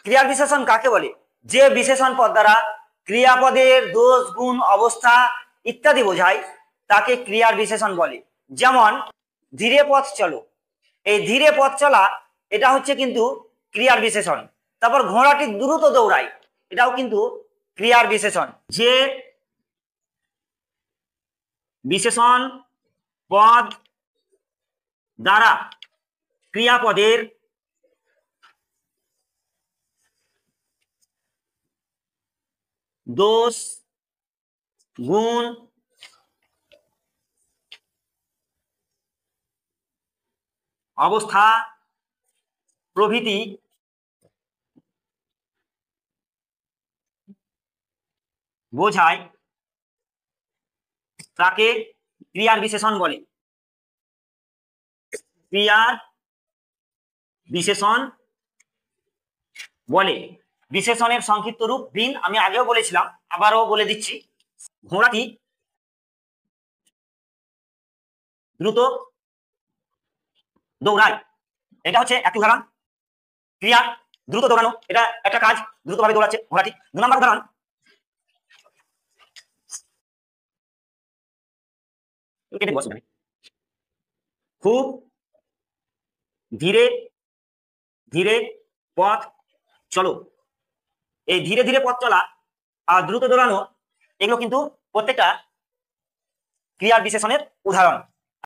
ক্রিয়ার বিশেষণ কাকে বলে? যে বিশেষণ পদ দ্বারা ক্রিয়াপদের দোষ গুণ অবস্থা ইত্যাদি বোঝায় তাকে ক্রিয়ার বিশেষণ বলে। যেমন ধীরে পথ চলো, এই ধীরে পথ চলা এটা হচ্ছে কিন্তু ক্রিয়ার বিশেষণ। তারপর ঘোড়াটি দ্রুত দৌড়ায়, এটাও কিন্তু ক্রিয়ার বিশেষণ। যে বিশেষণ পদ দ্বারা ক্রিয়াপদের দোষ গুণ অবস্থা প্রভৃতি বোঝায় তাকে ক্রিয়ার বিশেষণ বলে। ক্রিয়ার বিশেষণ বলে। বিশেষণের সংক্ষিপ্ত রূপ ভিন, আমি আগেও বলেছিলাম, আবারও বলে দিচ্ছি। ঘোড়াটি দ্রুত দৌড়ায়, এটা হচ্ছে একটি উদাহরণ। ক্রিয়া দ্রুত দৌড়ানো, এটা একটা কাজ, দ্রুতভাবে দৌড়াচ্ছে ঘোড়াটি। 2 নম্বর উদাহরণ, খুব ধীরে ধীরে পথ চলো। এই ধীরে ধীরে পথ চলা আর দ্রুত দৌড়ানো এগুলো কিন্তু প্রত্যেকটা ক্রিয়ার বিশেষণের উদাহরণ।